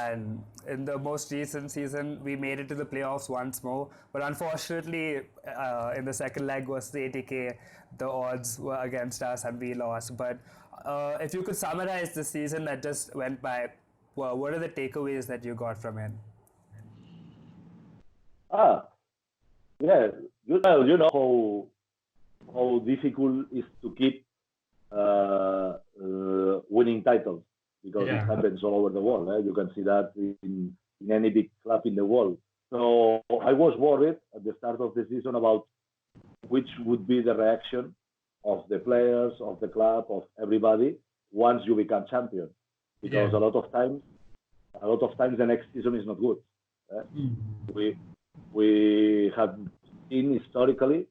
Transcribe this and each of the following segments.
And in the most recent season, we made it to the playoffs once more. But unfortunately, in the second leg was the ATK. The odds were against us and we lost. But if you could summarize the season that just went by, well, what are the takeaways that you got from it? Yeah, you know how difficult it is to keep winning titles because it happens all over the world. You can see that in any big club in the world. So I was worried at the start of the season about which would be the reaction of the players, of the club, of everybody once you become champion, because a lot of times the next season is not good. We have seen historically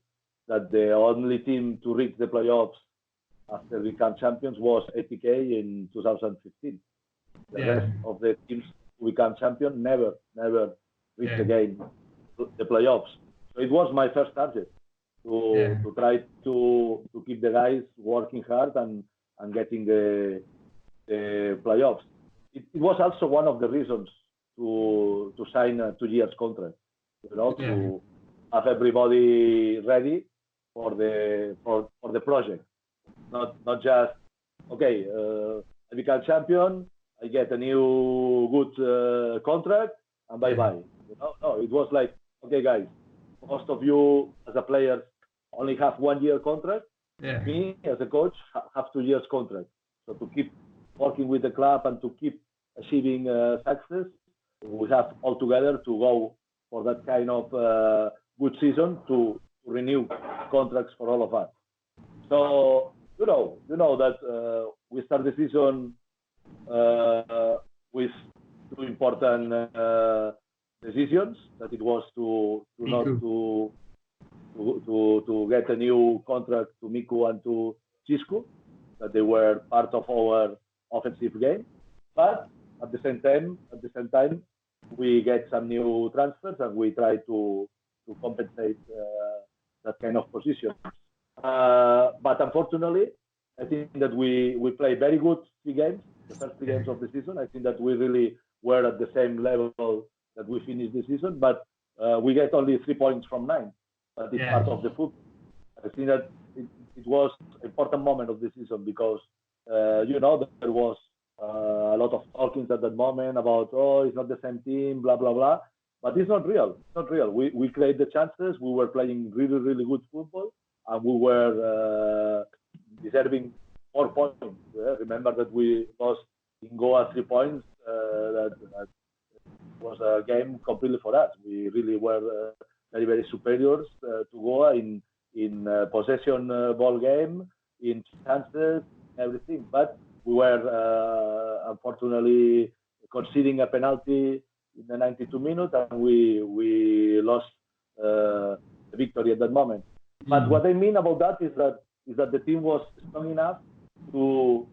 that the only team to reach the playoffs after we become champions was ATK in 2015. The rest of the teams who become champion never reached again the playoffs. So it was my first target to try to keep the guys working hard and getting the playoffs. It was also one of the reasons to sign a 2 years contract, to have everybody ready for the project. Not just I become champion, I get a new good contract, and bye bye. No, it was like, okay, guys, most of you as a player only have 1 year contract. Me as a coach have 2 years contract. So to keep working with the club and to keep achieving success, we have all together to go for that kind of good season to renew contracts for all of us. So you know that we start the season with 2 important decisions. That it was to get a new contract to Miku and to Chisco, that they were part of our offensive game. But at the same time, we get some new transfers and we try to compensate that kind of position. But unfortunately, I think that we played very good 3 games, the first 3 games of the season. I think that we really were at the same level that we finished the season, but we get only 3 points from 9. But it's part of the football. I think that it was an important moment of the season because, there was a lot of talkings at that moment about, it's not the same team, blah, blah, blah. But it's not real. It's not real. We created the chances. We were playing really, really good football. And we were deserving 4 points. Remember that we lost in Goa 3 points. That was a game completely for us. We really were very, very superior to Goa in possession ball game, in chances, everything. But we were unfortunately conceding a penalty in the 92 minutes, and we lost the victory at that moment. But what I mean about that is that the team was strong enough to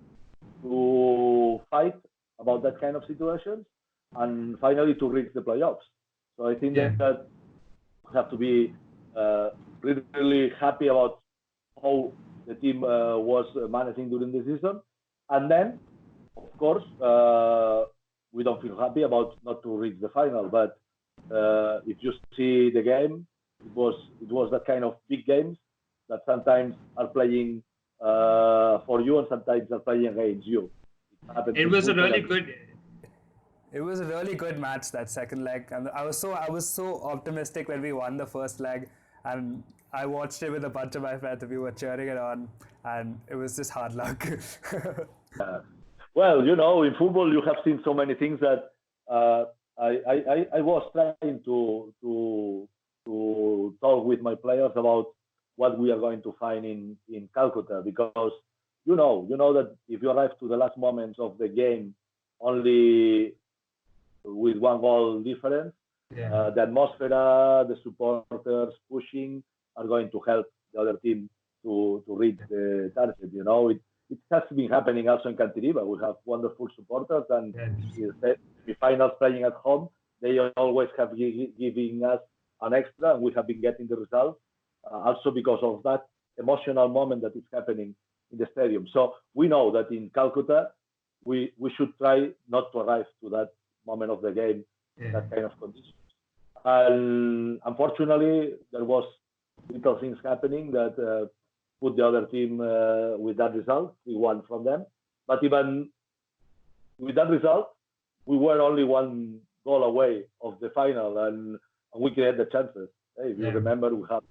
fight about that kind of situations and finally to reach the playoffs. So I think that we have to be really, really happy about how the team was managing during the season. And then, of course, we don't feel happy about not to reach the final. But if you see the game, it was that kind of big games that sometimes are playing for you and sometimes are playing against you. It was a really good. It was a really good match, that second leg, and I was so optimistic when we won the first leg, and I watched it with a bunch of my friends and we were cheering it on, and it was just hard luck. Well, in football you have seen so many things that I was trying to talk with my players about what we are going to find in Calcutta, because you know that if you arrive to the last moments of the game only with 1 goal difference, the atmosphere, the supporters pushing are going to help the other team to reach the target. It has been happening also in Cantiriba. We have wonderful supporters, and the finals playing at home, they always have giving us an extra, and we have been getting the results also because of that emotional moment that is happening in the stadium. So we know that in Calcutta, we should try not to arrive to that moment of the game, Yeah. that kind of conditions. And unfortunately, there was little things happening that put the other team with that result. We won from them. But even with that result, we were only one goal away of the final, and we created the chances. If you remember, we had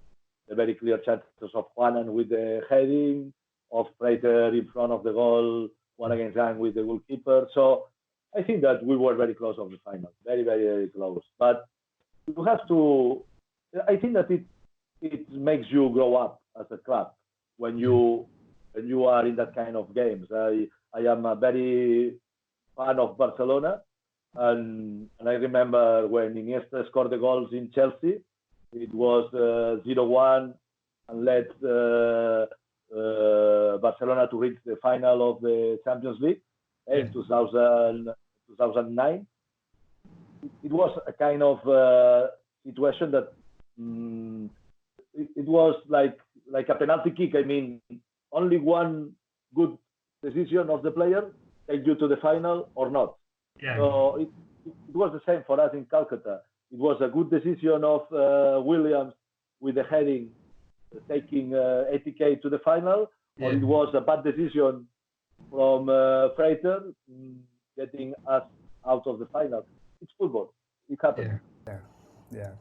the very clear chances of Juanan with the heading, of Prater in front of the goal, one against one with the goalkeeper. So I think that we were very close of the final, very, very, very close. But you have to. I think that it makes you grow up as a club when you are in that kind of games. I am a very fan of Barcelona, and I remember when Iniesta scored the goals in Chelsea, it was 0-1 and led Barcelona to reach the final of the Champions League in 2009. It was a kind of situation that it was like a penalty kick. I mean, only one good decision of the player take you to the final or not. Yeah. So it was the same for us in Calcutta. It was a good decision of Williams with the heading taking ATK to the final, or it was a bad decision from Prater getting us out of the final. It's football. It happens. Yeah.